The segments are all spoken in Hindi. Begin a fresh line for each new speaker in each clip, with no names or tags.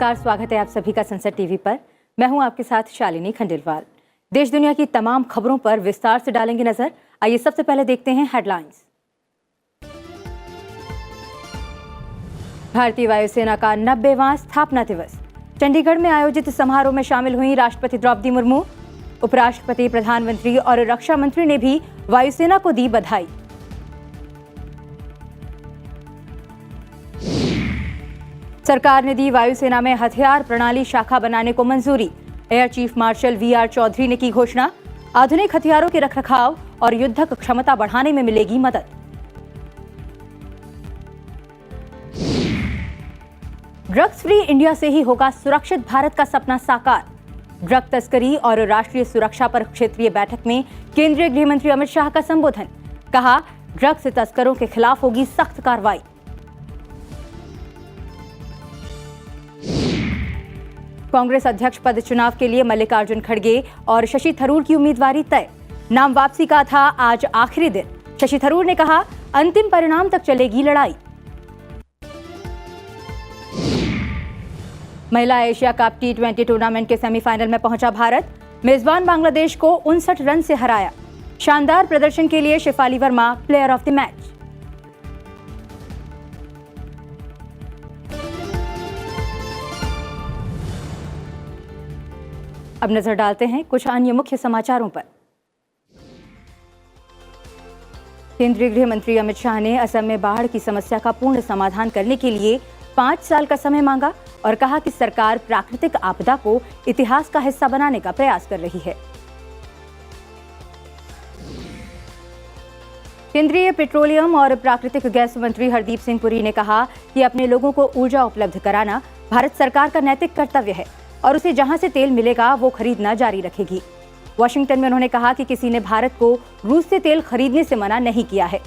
नमस्कार, स्वागत है आप सभी का संसद टीवी पर। मैं हूं आपके साथ शालिनी खंडेलवाल। देश दुनिया की तमाम खबरों पर विस्तार से डालेंगे नजर। आइए सबसे पहले देखते हैं हेडलाइंस। भारतीय वायुसेना का 90वां स्थापना दिवस। चंडीगढ़ में आयोजित समारोह में शामिल हुई राष्ट्रपति द्रौपदी मुर्मू। उपराष्ट्रपति, प्रधानमंत्री और रक्षा मंत्री ने भी वायुसेना को दी बधाई। सरकार ने दी वायुसेना में हथियार प्रणाली शाखा बनाने को मंजूरी। Air chief marshal V R Chaudhari ने की घोषणा। आधुनिक हथियारों के रखरखाव और युद्धक क्षमता बढ़ाने में मिलेगी मदद। ड्रग्स फ्री इंडिया से ही होगा सुरक्षित भारत का सपना साकार। ड्रग तस्करी और राष्ट्रीय सुरक्षा पर क्षेत्रीय बैठक में केंद्रीय गृह मंत्री अमित शाह का संबोधन। कहा, ड्रग्स तस्करों के खिलाफ होगी सख्त कार्रवाई। कांग्रेस अध्यक्ष पद चुनाव के लिए मल्लिकार्जुन खड़गे और शशि थरूर की उम्मीदवारी तय। नाम वापसी का था आज आखिरी दिन। शशि थरूर ने कहा, अंतिम परिणाम तक चलेगी लड़ाई। महिला एशिया कप T20 टूर्नामेंट के सेमीफाइनल में पहुंचा भारत। मेजबान बांग्लादेश को 59 रन से हराया। शानदार प्रदर्शन के लिए Shefali Verma player of the match. अब नजर डालते हैं कुछ अन्य मुख्य समाचारों पर। केंद्रीय गृह मंत्री अमित शाह ने असम में बाढ़ की समस्या का पूर्ण समाधान करने के लिए 5 साल का समय मांगा और कहा कि सरकार प्राकृतिक आपदा को इतिहास का हिस्सा बनाने का प्रयास कर रही है। केंद्रीय पेट्रोलियम और प्राकृतिक गैस मंत्री हरदीप सिंह पुरी ने कहा कि अपने लोगों को ऊर्जा उपलब्ध कराना भारत सरकार का नैतिक कर्तव्य है और उसे जहां से तेल मिलेगा वो खरीदना जारी रखेगी। वॉशिंगटन में उन्होंने कहा कि किसी ने भारत को रूस से तेल खरीदने से मना नहीं किया है।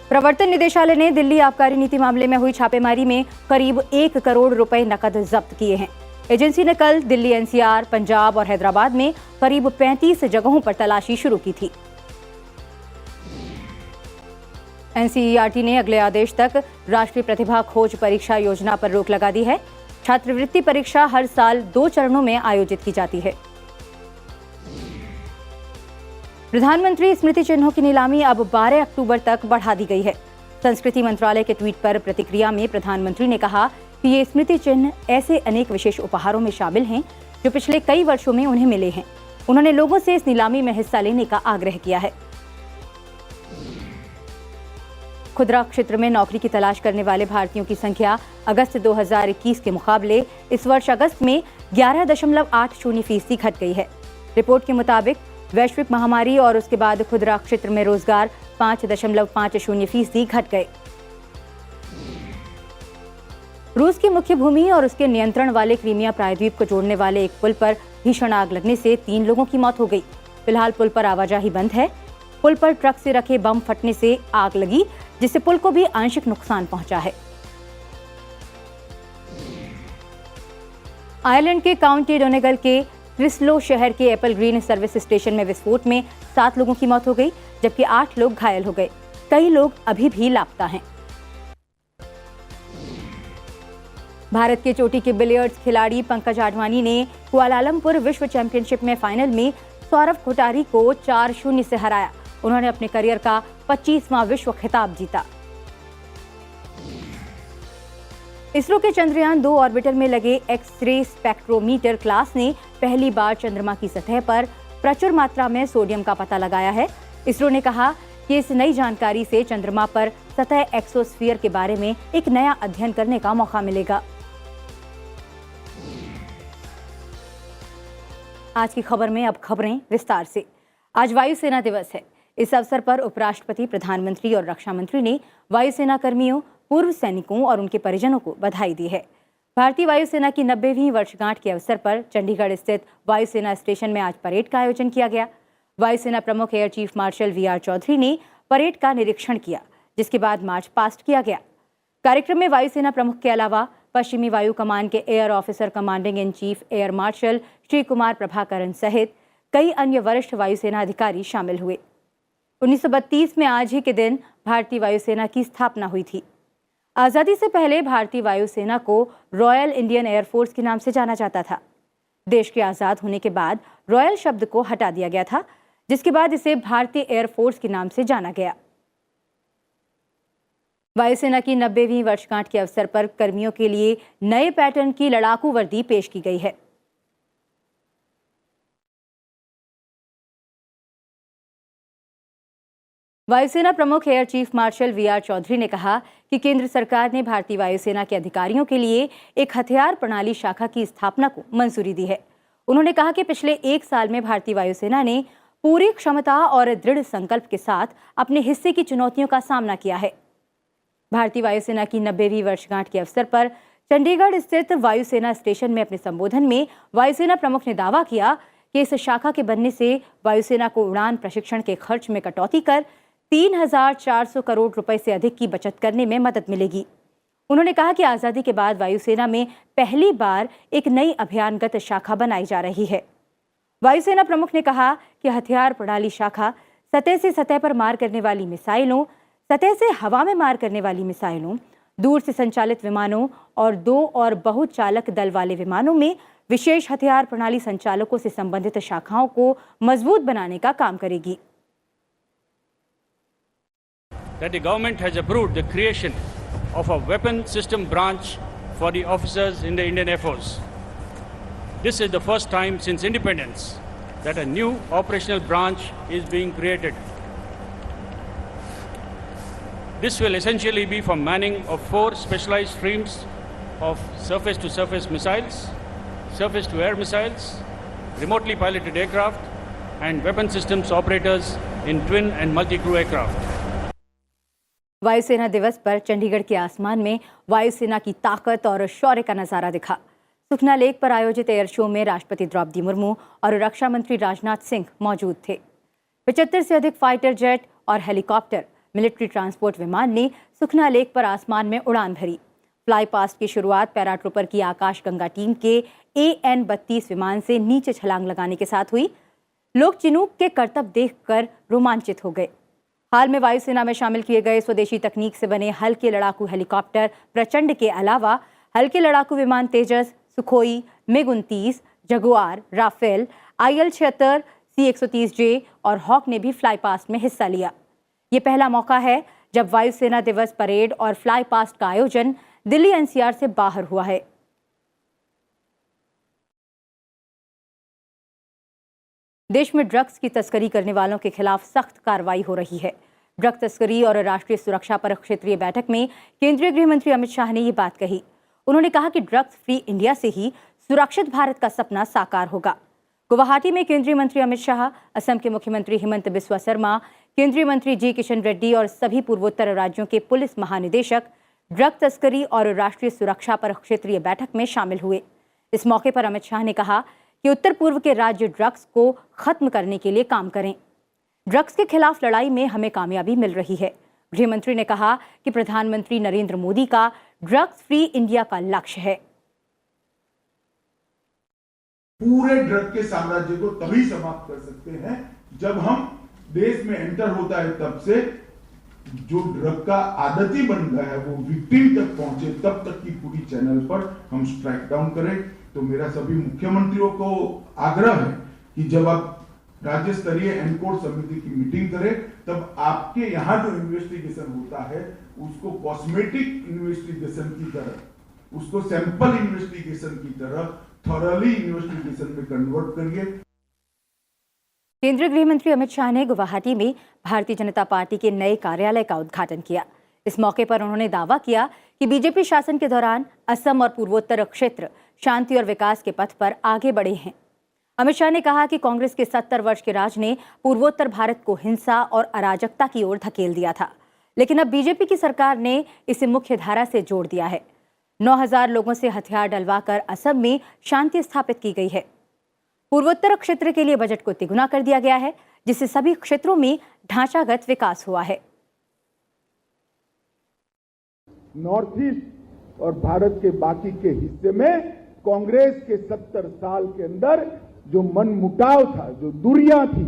प्रवर्तन निदेशालय ने दिल्ली आबकारी नीति मामले में हुई छापेमारी में करीब 1 करोड़ रुपए नकद जब्त किए हैं। एजेंसी ने कल दिल्ली, एनसीआर, पंजाब और हैदराबाद में करीब 35 जगहों पर तलाशी शुरू की थी। एनसीईआरटी ने अगले आदेश तक राष्ट्रीय प्रतिभा खोज परीक्षा योजना पर रोक लगा दी है। छात्रवृत्ति परीक्षा हर साल 2 चरणों में आयोजित की जाती है। प्रधानमंत्री स्मृति चिन्हों की नीलामी अब 12 अक्टूबर तक बढ़ा दी गई है। संस्कृति मंत्रालय के ट्वीट पर प्रतिक्रिया में प्रधानमंत्री ने कहा कि ये स्मृति चिन्ह ऐसे अनेक विशेष उपहारों में शामिल हैं जो पिछले कई वर्षों में उन्हें मिले हैं। उन्होंने लोगों से इस नीलामी में हिस्सा लेने का आग्रह किया है। खुदरा क्षेत्र में नौकरी की तलाश करने वाले भारतीयों की संख्या अगस्त 2021 के मुकाबले इस वर्ष अगस्त में 11.80% घट गई है। रिपोर्ट के मुताबिक वैश्विक महामारी और उसके बाद खुदरा क्षेत्र में रोजगार 5.50% घट गए। रूस की मुख्य भूमि और उसके नियंत्रण वाले क्रीमिया प्रायद्वीप को जोड़ने वाले एक पुल पर भीषण आग लगने से 3 लोगों की मौत हो गई। फिलहाल पुल पर आवाजाही बंद है। पुल पर ट्रक से रखे बम फटने से आग लगी, जिससे पुल को भी आंशिक नुकसान पहुंचा है। आयरलैंड के काउंटी डोनेगल के क्रिस्लो शहर के एप्पल ग्रीन सर्विस स्टेशन में विस्फोट में 7 लोगों की मौत हो गई, जबकि 8 लोग घायल हो गए। कई लोग अभी भी लापता हैं। भारत के चोटी के बिलियर्ड्स खिलाड़ी पंकज आडवाणी ने कुआलालंपुर विश्व चैंपियनशिप में फाइनल में सौरभ कोठारी को 4-0 से हराया। उन्होंने अपने करियर का 25वां विश्व खिताब जीता। इसरो के चंद्रयान 2 ऑर्बिटर में लगे एक्स-रे स्पेक्ट्रोमीटर क्लास ने पहली बार चंद्रमा की सतह पर प्रचुर मात्रा में सोडियम का पता लगाया है। इसरो ने कहा कि इस नई जानकारी से चंद्रमा पर सतह एक्सोस्फीयर के बारे में एक नया अध्ययन करने का मौका मिलेगा। आज की खबर में अब खबरें विस्तार से। आज वायुसेना दिवस है। इस अवसर पर उपराष्ट्रपति, प्रधानमंत्री और रक्षा मंत्री ने वायुसेना कर्मियों, पूर्व सैनिकों और उनके परिजनों को बधाई दी है। भारतीय वायुसेना की 90वीं वर्षगांठ के अवसर पर चंडीगढ़ स्थित वायुसेना स्टेशन में आज परेड का आयोजन किया गया। वायुसेना प्रमुख air chief marshal V R Chaudhari ने परेड का निरीक्षण किया, जिसके बाद मार्च पास्ट किया गया। कार्यक्रम में वायुसेना प्रमुख के अलावा पश्चिमी वायु कमान के air officer commanding in chief air marshal Shri Kumar Prabhakaran सहित कई अन्य वरिष्ठ वायुसेना अधिकारी शामिल हुए। 1932 में आज ही के दिन भारतीय वायुसेना की स्थापना हुई थी। आजादी से पहले भारतीय वायुसेना को रॉयल इंडियन एयरफोर्स के नाम से जाना जाता था। देश के आजाद होने के बाद रॉयल शब्द को हटा दिया गया था, जिसके बाद इसे भारतीय एयरफोर्स के नाम से जाना गया। वायुसेना की 90वीं वर्षगांठ के अवसर पर कर्मियों के लिए नए पैटर्न की लड़ाकू वर्दी पेश की गई है। वायुसेना प्रमुख air chief marshal V R Chaudhari ने कहा कि केंद्र सरकार ने भारतीय वायुसेना के अधिकारियों के लिए एक हथियार प्रणाली शाखा की स्थापना को मंजूरी दी है। उन्होंने कहा कि पिछले 1 साल में भारतीय वायुसेना ने पूरी क्षमता और दृढ़ संकल्प के साथ अपने हिस्से की चुनौतियों का सामना किया है। भारतीय वायुसेना की 90वीं वर्षगांठ के अवसर पर चंडीगढ़ स्थित वायुसेना स्टेशन में अपने संबोधन में वायुसेना प्रमुख ने दावा किया कि इस शाखा के बनने से वायुसेना को उड़ान प्रशिक्षण के खर्च में कटौती कर 3,400 करोड़ रुपए से अधिक की बचत करने में मदद मिलेगी। उन्होंने कहा कि आजादी के बाद वायुसेना में पहली बार एक नई अभियानगत शाखा बनाई जा रही है। वायुसेना प्रमुख ने कहा कि हथियार प्रणाली शाखा सतह से सतह पर मार करने वाली मिसाइलों, सतह से हवा में मार करने वाली मिसाइलों, दूर से संचालित विमानों और 2 और बहुत चालक दल वाले विमानों में विशेष हथियार प्रणाली संचालकों से संबंधित शाखाओं को मजबूत बनाने का काम करेगी।
That the government has approved the creation of a weapon system branch for the officers in the Indian Air Force. This is the first time since independence that a new operational branch is being created. This will essentially be for manning of 4 specialized streams of surface-to-surface missiles, surface-to-air missiles, remotely piloted aircraft, and weapon systems operators in twin and multi-crew aircraft.
वायुसेना दिवस पर चंडीगढ़ के आसमान में वायुसेना की ताकत और शौर्य का नजारा दिखा। सुखना लेक पर आयोजित एयर शो में राष्ट्रपति द्रौपदी मुर्मू और रक्षा मंत्री राजनाथ सिंह मौजूद थे। 75 से अधिक फाइटर जेट और हेलीकॉप्टर, मिलिट्री ट्रांसपोर्ट विमान ने सुखना लेक पर आसमान में उड़ान भरी। फ्लाई पास्ट की शुरुआत पैराट्रूपर की आकाश गंगा टीम के AN-32 विमान से नीचे छलांग लगाने के साथ हुई। लोग चिनूक के करतब देखकर रोमांचित हो गए। हाल में वायुसेना में शामिल किए गए स्वदेशी तकनीक से बने हल्के लड़ाकू हेलीकॉप्टर प्रचंड के अलावा हल्के लड़ाकू विमान तेजस, Sukhoi, MiG-29, Jaguar, Rafale, IL-76, C-130J और हॉक ने भी फ्लाई पास्ट में हिस्सा लिया। ये पहला मौका है जब वायुसेना दिवस परेड और फ्लाई पास्ट का आयोजन दिल्ली NCR से बाहर हुआ है। देश में ड्रग्स की तस्करी करने वालों के खिलाफ सख्त कार्रवाई हो रही है। ड्रग तस्करी और राष्ट्रीय सुरक्षा पर क्षेत्रीय बैठक में केंद्रीय गृह मंत्री अमित शाह ने ये बात कही। उन्होंने कहा कि ड्रग्स फ्री इंडिया से ही सुरक्षित भारत का सपना साकार होगा। गुवाहाटी में केंद्रीय मंत्री अमित शाह, असम के मुख्यमंत्री हिमंत बिस्वा शर्मा, केंद्रीय मंत्री जी किशन रेड्डी और सभी पूर्वोत्तर राज्यों के पुलिस महानिदेशक ड्रग तस्करी और राष्ट्रीय सुरक्षा पर क्षेत्रीय बैठक में शामिल हुए। इस मौके पर अमित शाह ने कहा कि उत्तर पूर्व के राज्य ड्रग्स को खत्म करने के लिए काम करें। ड्रग्स के खिलाफ लड़ाई में हमें कामयाबी मिल रही है। गृह मंत्री ने कहा कि प्रधानमंत्री नरेंद्र मोदी का ड्रग्स फ्री इंडिया का लक्ष्य है।
पूरे ड्रग के साम्राज्य को तभी समाप्त कर सकते हैं जब हम देश में एंटर होता है तब से जो ड्रग का आदती बन गया है वो विक्टिम तक पहुंचे, तब तक की पूरी चैनल पर हम स्ट्राइक डाउन करें। तो मेरा सभी मुख्यमंत्रियों को आग्रह है कि जब आप राज्य स्तरीय एनकोड समिति की मीटिंग करें तब आपके यहाँ जो इन्वेस्टिगेशन होता है उसको कॉस्मेटिक इन्वेस्टिगेशन की तरह, उसको सैंपल इन्वेस्टिगेशन की तरह थॉरली इन्वेस्टिगेशन में कन्वर्ट करिए।
केंद्रीय गृह मंत्री अमित शाह ने गुवाहाटी में भारतीय जनता पार्टी के नए कार्यालय का उद्घाटन किया। इस मौके पर उन्होंने दावा किया कि बीजेपी शासन के दौरान असम और पूर्वोत्तर क्षेत्र शांति और विकास के पथ पर आगे बढ़े हैं। अमित शाह ने कहा कि कांग्रेस के 70 वर्ष के राज ने पूर्वोत्तर भारत को हिंसा और अराजकता की ओर धकेल दिया था, लेकिन अब बीजेपी की सरकार ने इसे मुख्य धारा से जोड़ दिया है। 9,000 लोगों से हथियार डलवाकर असम में शांति स्थापित की गई है। पूर्वोत्तर क्षेत्र के लिए बजट को तिगुना कर दिया गया है, जिससे सभी क्षेत्रों में ढांचागत विकास हुआ है।
नॉर्थ ईस्ट और भारत के बाकी के हिस्से में कांग्रेस के 70 साल के अंदर जो मनमुटाव था, जो दूरियां थी,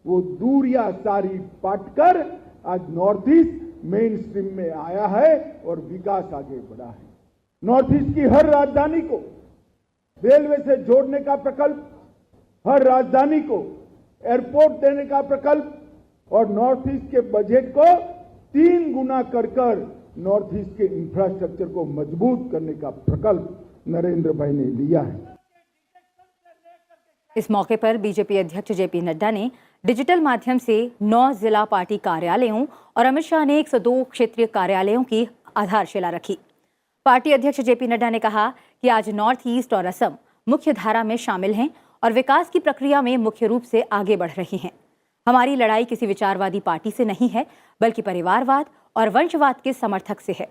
वो दूरियां सारी पाटकर आज नॉर्थ ईस्ट मेन स्ट्रीम में आया है और विकास आगे बढ़ा है। नॉर्थ ईस्ट की हर राजधानी को रेलवे से जोड़ने का प्रकल्प, हर राजधानी को एयरपोर्ट देने का प्रकल्प और नॉर्थ ईस्ट के बजट को 3 गुना कर नॉर्थ ईस्ट के इंफ्रास्ट्रक्चर को मजबूत करने का प्रकल्प नरेंद्र भाई ने लिया है।
इस मौके पर बीजेपी अध्यक्ष जेपी नड्डा ने डिजिटल माध्यम से 9 जिला पार्टी कार्यालयों और अमित शाह ने 102 क्षेत्रीय कार्यालयों की आधारशिला रखी। पार्टी अध्यक्ष जेपी नड्डा ने कहा कि आज नॉर्थ ईस्ट और असम मुख्य धारा में शामिल हैं और विकास की प्रक्रिया में मुख्य रूप से आगे बढ़ रही हैं। हमारी लड़ाई किसी विचारवादी पार्टी से नहीं है, बल्कि परिवारवाद और वंशवाद के समर्थक से है।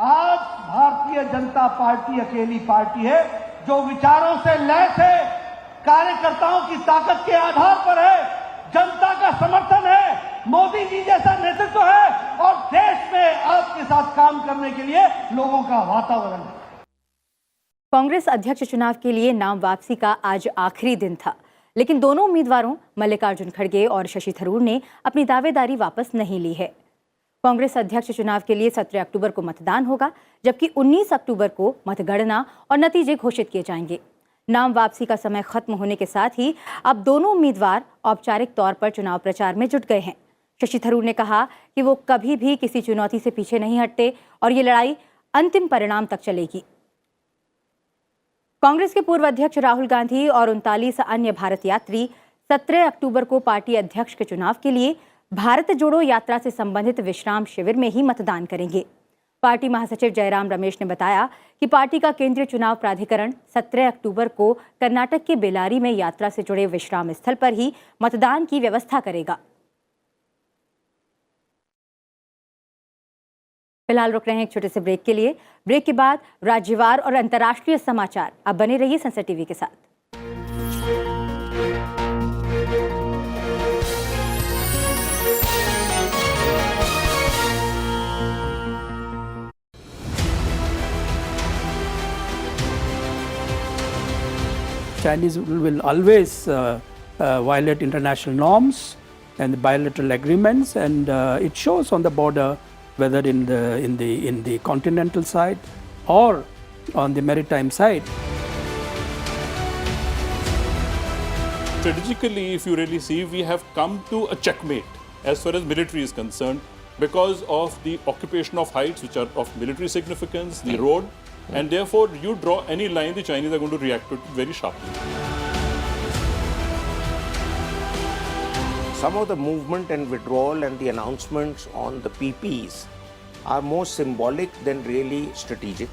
आज भारतीय जनता पार्टी अकेली पार्टी है जो विचारों से लैस है, कार्यकर्ताओं की ताकत के आधार पर है, जनता का समर्थन है, मोदी जी जैसा नेतृत्व है और देश में आपके साथ काम करने के लिए लोगों का वातावरण है।
कांग्रेस अध्यक्ष चुनाव के लिए नाम वापसी का आज आखिरी दिन था, लेकिन दोनों उम्मीदवारों मल्लिकार्जुन खड़गे और शशि थरूर ने अपनी दावेदारी वापस नहीं ली है। कांग्रेस अध्यक्ष चुनाव के लिए 17 अक्टूबर को मतदान होगा, जबकि 19 अक्टूबर को मतगणना और नतीजे घोषित किए जाएंगे। नाम वापसी का समय खत्म होने के साथ ही अब दोनों उम्मीदवार औपचारिक तौर पर चुनाव प्रचार में जुट गए हैं। शशि थरूर ने कहा कि वो कभी भी किसी चुनौती से पीछे नहीं हटते और ये लड़ाई अंतिम परिणाम तक चलेगी। कांग्रेस के पूर्व अध्यक्ष राहुल गांधी और 39 अन्य भारत यात्री 17 अक्टूबर को पार्टी अध्यक्ष के चुनाव के लिए भारत जोड़ो यात्रा से संबंधित विश्राम शिविर में ही मतदान करेंगे। पार्टी महासचिव जयराम रमेश ने बताया कि पार्टी का केंद्रीय चुनाव प्राधिकरण 17 अक्टूबर को कर्नाटक के बेलारी में यात्रा से जुड़े विश्राम स्थल पर ही मतदान की व्यवस्था करेगा। फिलहाल रुक रहे हैं एक छोटे से ब्रेक के लिए। ब्रेक के बाद राज्यवार और अंतर्राष्ट्रीय समाचार। आप बने रहिए सनसद टीवी के साथ।
Chinese will always violate international norms and bilateral agreements, and it shows on the border, whether in the continental side or on the maritime side.
Strategically, if you really see, we have come to a checkmate as far as military is concerned because of the occupation of heights which are of military significance, the road, and therefore you draw any line, the Chinese are going to react to it very sharply.
Some of the movement and withdrawal and the announcements on the PPs are more symbolic than really strategic.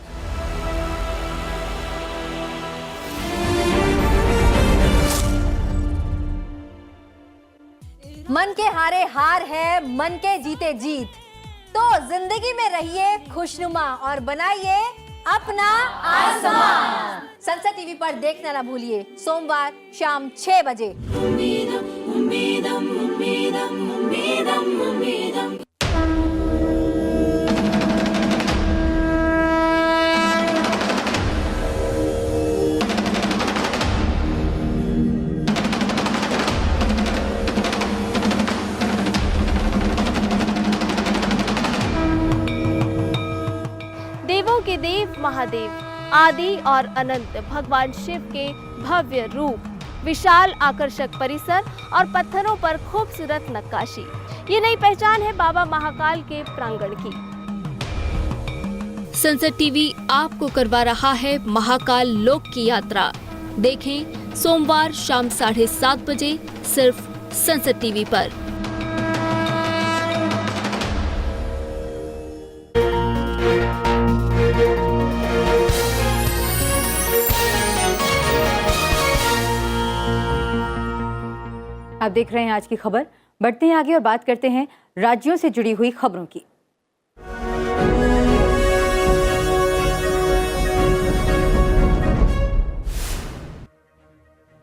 मन के हारे हार है, मन के जीते जीत। तो जिंदगी में रहिए खुशनुमा और बनाइए अपना आसमान। सनसद टीवी पर देखना ना भूलिए, सोमवार शाम 6 बजे। उम्मीदम, उम्मीदम, उम्मीदम, उम्मीदम, उम्मीदम।
देवों के देव महादेव, आदि और अनंत भगवान शिव के भव्य रूप, विशाल आकर्षक परिसर और पत्थरों पर खूबसूरत नक्काशी, ये नई पहचान है बाबा महाकाल के प्रांगण की। सनसद टीवी आपको करवा रहा है महाकाल लोक की यात्रा। देखें सोमवार शाम 7:30 बजे सिर्फ सनसद टीवी पर।
आप देख रहे हैं आज की खबर। बढ़ते हैं आगे और बात करते हैं राज्यों से जुड़ी हुई खबरों की।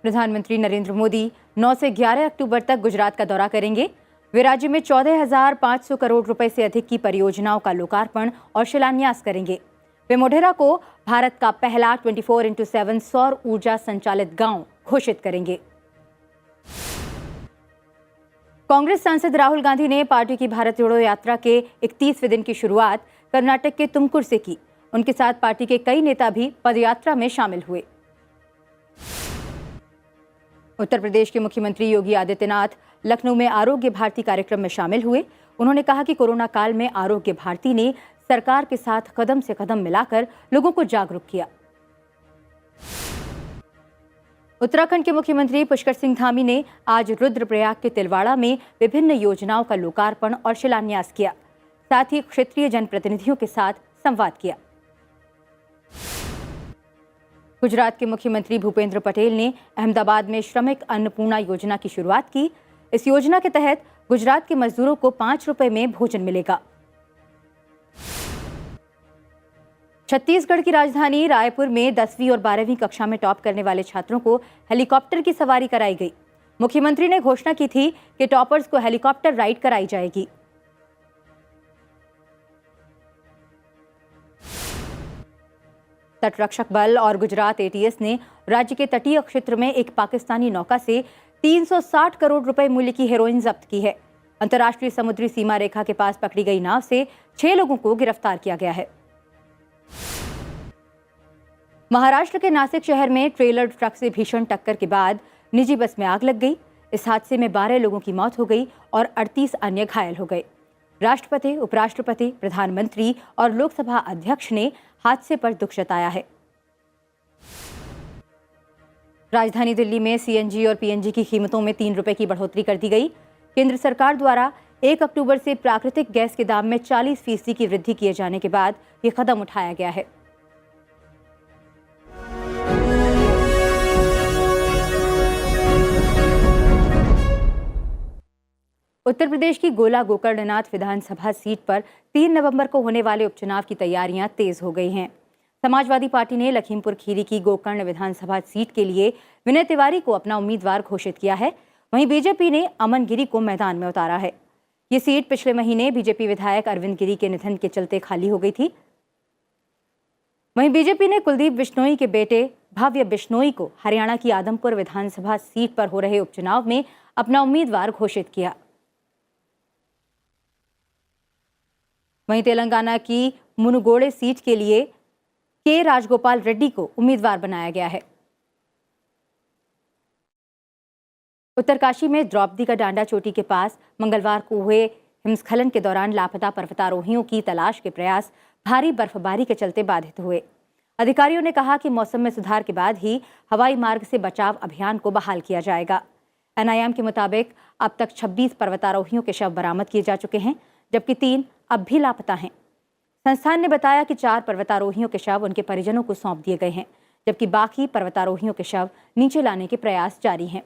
प्रधानमंत्री नरेंद्र मोदी 9 से 11 अक्टूबर तक गुजरात का दौरा करेंगे। वे राज्य में 14,500 करोड़ रुपए से अधिक की परियोजनाओं का लोकार्पण और शिलान्यास करेंगे। वे मोढेरा को भारत का पहला 24x7 सौर ऊर्जा संचालित गांव घोषित करेंगे। कांग्रेस सांसद राहुल गांधी ने पार्टी की भारत जोड़ो यात्रा के 31वें दिन की शुरुआत कर्नाटक के तुमकुर से की। उनके साथ पार्टी के कई नेता भी पदयात्रा में शामिल हुए। उत्तर प्रदेश के मुख्यमंत्री योगी आदित्यनाथ लखनऊ में आरोग्य भारती कार्यक्रम में शामिल हुए। उन्होंने कहा कि कोरोना काल में आरोग्य भारती ने सरकार के साथ कदम से कदम मिलाकर लोगों को जागरूक किया। उत्तराखंड के मुख्यमंत्री पुष्कर सिंह धामी ने आज रुद्रप्रयाग के तिलवाड़ा में विभिन्न योजनाओं का लोकार्पण और शिलान्यास किया। साथ ही क्षेत्रीय जनप्रतिनिधियों के साथ संवाद किया। गुजरात के मुख्यमंत्री भूपेंद्र पटेल ने अहमदाबाद में श्रमिक अन्नपूर्णा योजना की शुरुआत की। इस योजना के तहत गुजरात के मजदूरों को 5 रुपए में भोजन मिलेगा। छत्तीसगढ़ की राजधानी रायपुर में 10वीं और 12वीं कक्षा में टॉप करने वाले छात्रों को हेलीकॉप्टर की सवारी कराई गई। मुख्यमंत्री ने घोषणा की थी कि टॉपर्स को हेलीकॉप्टर राइड कराई जाएगी। तटरक्षक बल और गुजरात एटीएस ने राज्य के तटीय क्षेत्र में एक पाकिस्तानी नौका से 360 करोड़ रुपए मूल्य की हेरोइन जब्त की है। अंतर्राष्ट्रीय समुद्री सीमा रेखा के पास पकड़ी गई नाव से 6 लोगों को गिरफ्तार किया गया है। महाराष्ट्र के नासिक शहर में ट्रेलर ट्रक से भीषण टक्कर के बाद निजी बस में आग लग गई। इस हादसे में 12 लोगों की मौत हो गई और 38 अन्य घायल हो गए। राष्ट्रपति, उपराष्ट्रपति, प्रधानमंत्री और लोकसभा अध्यक्ष ने हादसे पर दुख जताया है। राजधानी दिल्ली में सीएनजी और पीएनजी की कीमतों में 3 रुपए की बढ़ोतरी कर दी गई। केंद्र सरकार द्वारा 1 अक्टूबर से प्राकृतिक गैस के दाम में 40% की वृद्धि किए जाने के बाद ये कदम उठाया गया है। उत्तर प्रदेश की गोला गोकर्णनाथ विधानसभा सीट पर 3 नवंबर को होने वाले उपचुनाव की तैयारियां तेज हो गई हैं। समाजवादी पार्टी ने लखीमपुर खीरी की गोकर्ण विधानसभा सीट के लिए विनय तिवारी को अपना उम्मीदवार घोषित किया है। वहीं बीजेपी ने अमन गिरी को मैदान में उतारा है। ये सीट पिछले महीने बीजेपी विधायक अरविंद गिरी के निधन के चलते खाली हो गई थी। वहीं बीजेपी ने कुलदीप बिश्नोई के बेटे भव्य बिश्नोई को हरियाणा की आदमपुर विधानसभा सीट पर हो रहे उपचुनाव में अपना उम्मीदवार घोषित किया। वहीं तेलंगाना की मुनुगोड़े सीट के लिए के राजगोपाल रेड्डी को उम्मीदवार बनाया गया है। उत्तरकाशी में द्रौपदी का डांडा चोटी के पास मंगलवार को हुए हिमस्खलन के दौरान लापता पर्वतारोहियों की तलाश के प्रयास भारी बर्फबारी के चलते बाधित हुए। अधिकारियों ने कहा कि मौसम में सुधार के बाद ही हवाई मार्ग से बचाव अभियान को बहाल किया जाएगा। एनआईएम के मुताबिक अब तक 26 पर्वतारोहियों के शव बरामद किए जा चुके हैं, जबकि 3 अब भी लापता हैं। संस्थान ने बताया कि 4 पर्वतारोहियों के शव उनके परिजनों को सौंप दिए गए हैं, जबकि बाकी पर्वतारोहियों के शव नीचे लाने के प्रयास जारी हैं।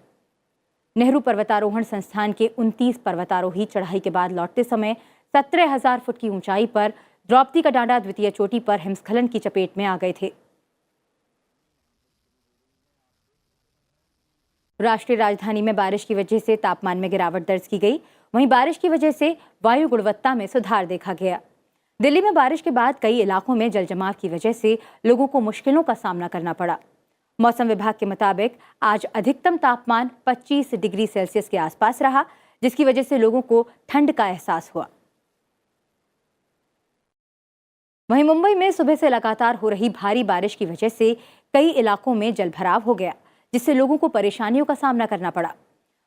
नेहरू पर्वतारोहण संस्थान के 29 पर्वतारोही चढ़ाई के बाद लौटते समय 17,000 फुट की ऊंचाई पर द्रौपदी का डांडा द्वितीय चोटी पर हिमस्खलन की चपेट में आ गए थे। राष्ट्रीय राजधानी में बारिश की वजह से तापमान में गिरावट दर्ज की गई। वहीं बारिश की वजह से वायु गुणवत्ता में सुधार देखा गया। दिल्ली में बारिश के बाद कई इलाकों में जलजमाव की वजह से लोगों को मुश्किलों का सामना करना पड़ा। मौसम विभाग के मुताबिक आज अधिकतम तापमान 25 डिग्री सेल्सियस के आसपास रहा, जिसकी वजह से लोगों को ठंड का एहसास हुआ। वहीं मुंबई में सुबह से लगातार हो रही भारी बारिश की वजह से कई इलाकों में जलभराव हो गया, जिससे लोगों को परेशानियों का सामना करना पड़ा।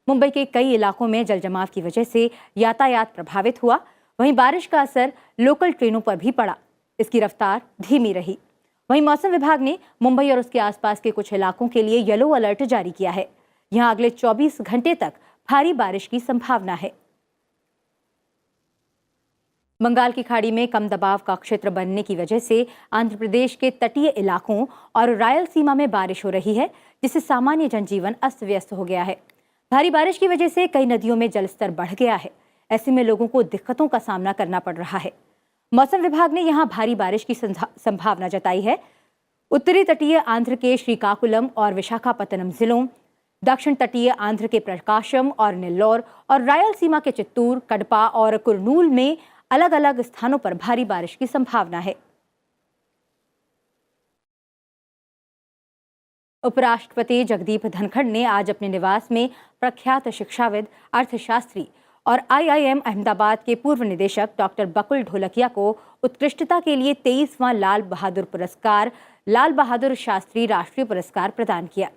मुंबई के कई इलाकों में जलजमाव की वजह से यातायात प्रभावित हुआ। वहीं बारिश का असर लोकल ट्रेनों पर भी पड़ा। इसकी रफ्तार धीमी रही। वहीं मौसम विभाग ने मुंबई और उसके आसपास के कुछ इलाकों के लिए येलो अलर्ट जारी किया है। यहां अगले 24 घंटे तक भारी बारिश की संभावना है। बंगाल की खाड़ी में कम दबाव का क्षेत्र बनने की वजह से आंध्र प्रदेश के तटीय इलाकों और रायलसीमा में बारिश हो रही है, जिससे सामान्य जनजीवन अस्त व्यस्त हो गया है। भारी बारिश की वजह से कई नदियों में जलस्तर बढ़ गया है। ऐसे में लोगों को दिक्कतों का सामना करना पड़ रहा है। मौसम विभाग ने यहां भारी बारिश की संभावना जताई है। उत्तरी तटीय आंध्र के श्रीकाकुलम और विशाखापत्तनम जिलों, दक्षिण तटीय आंध्र के प्रकाशम और नेल्लोर और रायलसीमा के चित्तूर, कडपा और कुर्नूल में अलग अलग स्थानों पर भारी बारिश की संभावना है। उपराष्ट्रपति जगदीप धनखड़ ने आज अपने निवास में प्रख्यात शिक्षाविद, अर्थशास्त्री और IIM अहमदाबाद के पूर्व निदेशक डॉक्टर बकुल ढोलकिया को उत्कृष्टता के लिए 23वां लाल बहादुर पुरस्कार, लाल बहादुर शास्त्री राष्ट्रीय पुरस्कार प्रदान किया।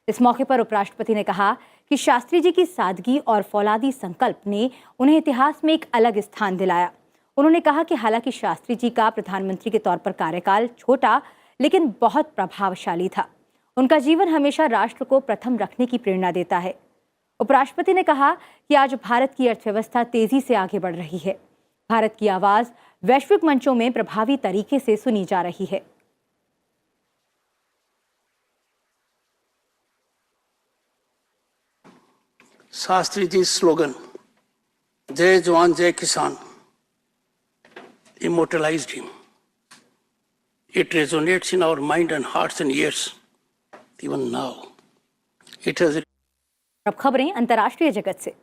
इस मौके पर उपराष्ट्रपति ने कहा कि शास्त्री जी की सादगी और फौलादी संकल्प ने उन्हें इतिहास में एक अलग स्थान दिलाया। उन्होंने कहा कि हालांकि शास्त्री जी का प्रधानमंत्री के तौर पर कार्यकाल छोटा लेकिन बहुत प्रभावशाली था। उनका जीवन हमेशा राष्ट्र को प्रथम रखने की प्रेरणा देता है। उपराष्ट्रपति ने कहा कि आज भारत की अर्थव्यवस्था तेजी से आगे बढ़ रही है। भारत की आवाज वैश्विक मंचों में प्रभावी तरीके से सुनी जा रही है।
शास्त्री जी स्लोगन जय जवान जय किसान immortalized him. It resonates in our mind and hearts and ears even now. It has.
अब खबरें अंतर्राष्ट्रीय जगत से।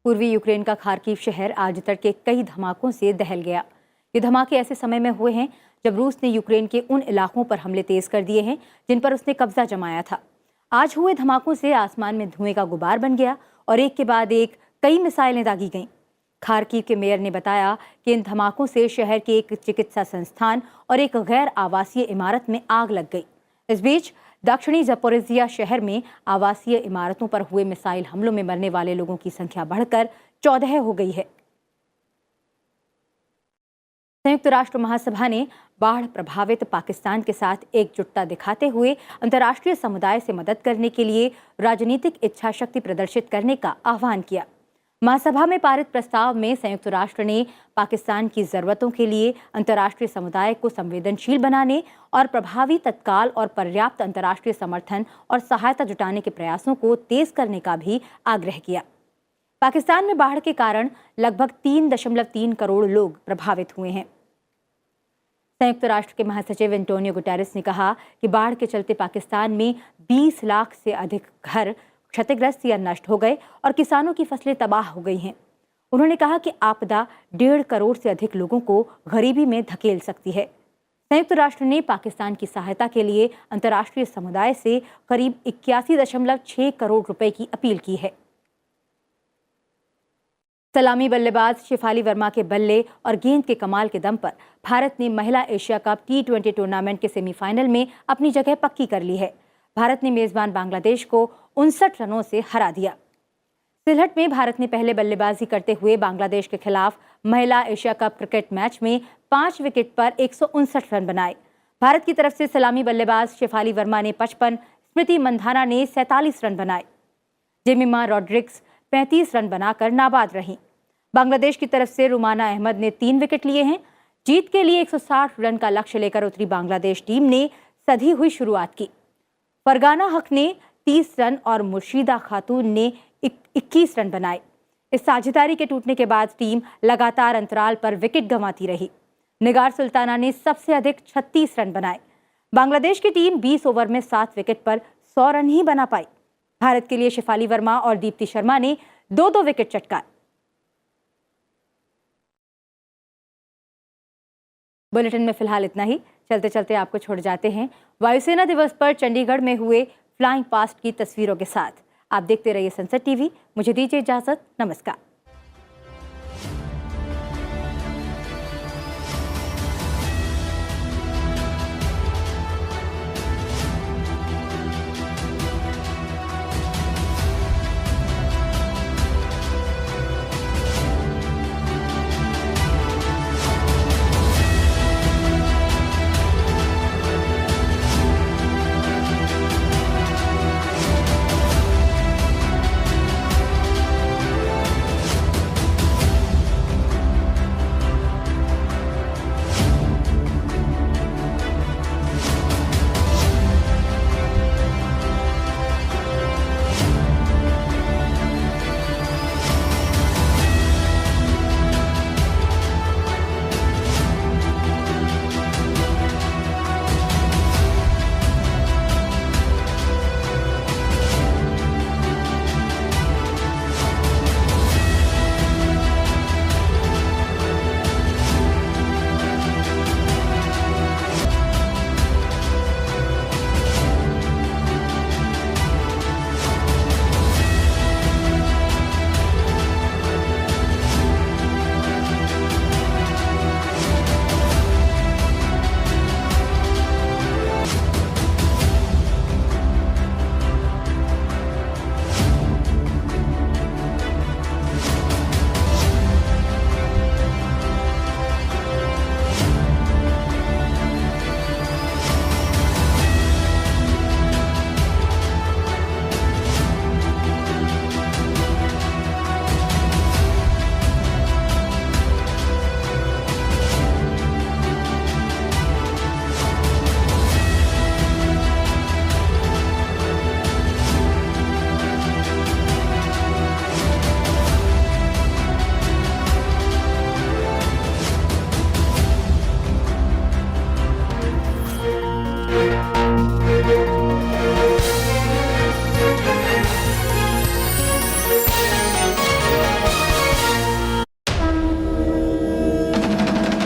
पूर्वी यूक्रेन का खार्किव शहर आज तड़के कई धमाकों से दहल गया। ये धमाके ऐसे समय में हुए हैं जब रूस ने यूक्रेन के उन इलाकों पर हमले तेज कर दिए हैं जिन पर उसने कब्जा जमाया था। आज हुए धमाकों से आसमान में धुएं का गुबार बन गया और एक के बाद एक कई मिसाइलें दागी गईं। खार्किव के मेयर ने बताया कि इन धमाकों से शहर के एक चिकित्सा संस्थान और एक गैर आवासीय इमारत में आग लग गई। इस बीच दक्षिणी ज़पोरिज़िया शहर में आवासीय इमारतों पर हुए मिसाइल हमलों में मरने वाले लोगों की संख्या बढ़कर 14 हो गई है। संयुक्त राष्ट्र महासभा ने बाढ़ प्रभावित पाकिस्तान के साथ एकजुटता दिखाते हुए अंतर्राष्ट्रीय समुदाय से मदद करने के लिए राजनीतिक इच्छा शक्ति प्रदर्शित करने का आह्वान किया। महासभा में पारित प्रस्ताव में संयुक्त राष्ट्र ने पाकिस्तान की जरूरतों के लिए अंतर्राष्ट्रीय समुदाय को संवेदनशील बनाने और प्रभावी, तत्काल और पर्याप्त अंतर्राष्ट्रीय समर्थन और सहायता जुटाने के प्रयासों को तेज करने का भी आग्रह किया। पाकिस्तान में बाढ़ के कारण लगभग 3.3 करोड़ लोग प्रभावित हुए हैं। संयुक्त राष्ट्र के महासचिव एंटोनियो गुटेरेस ने कहा कि बाढ़ के चलते पाकिस्तान में 20 लाख से अधिक घर क्षतिग्रस्त या नष्ट हो गए और किसानों की फसलें तबाह हो गई हैं। उन्होंने कहा कि आपदा 1.5 करोड़ से अधिक लोगों को गरीबी में धकेल सकती है। संयुक्त राष्ट्र ने पाकिस्तान की सहायता के लिए अंतर्राष्ट्रीय समुदाय से करीब 81.6 करोड़ रुपए की अपील की है। सलामी बल्लेबाज शेफाली वर्मा के बल्ले और गेंद के कमाल के दम पर भारत ने महिला एशिया कप T20 टूर्नामेंट के सेमीफाइनल में अपनी जगह पक्की कर ली है। भारत ने मेजबान बांग्लादेश को 59 रनों से हरा दिया। सिलहट में भारत ने पहले बल्लेबाजी करते हुए बांग्लादेश के खिलाफ महिला एशिया कप क्रिकेट मैच में 5 विकेट पर 159 रन बनाए। भारत की तरफ से सलामी बल्लेबाज शेफाली वर्मा ने 55, स्मृति मंधाना ने 47 रन बनाए। जेमिमा रॉड्रिग्स 35 रन बनाकर नाबाद रहीं। बांग्लादेश की तरफ से रुमाना अहमद ने 3 विकेट लिए हैं। जीत के लिए 160 रन का लक्ष्य लेकर उतरी बांग्लादेश टीम ने सधी हुई शुरुआत की। फरगाना हक ने 30 रन और मुर्शिदा खातून ने 21 रन बनाए। इस साझेदारी के टूटने के बाद टीम लगातार अंतराल पर विकेट गंवाती रही। निगार सुल्ताना ने सबसे अधिक 36 रन बनाए। बांग्लादेश की टीम 20 ओवर में 7 विकेट पर 100 रन ही बना पाई। भारत के लिए शेफाली वर्मा और दीप्ति शर्मा ने 2-2 विकेट चटकाए। बुलेटिन में फिलहाल इतना ही। चलते चलते आपको छोड़ जाते हैं वायुसेना दिवस पर चंडीगढ़ में हुए फ्लाइंग पास्ट की तस्वीरों के साथ। आप देखते रहिए संसद टीवी। मुझे दीजिए इजाजत। नमस्कार।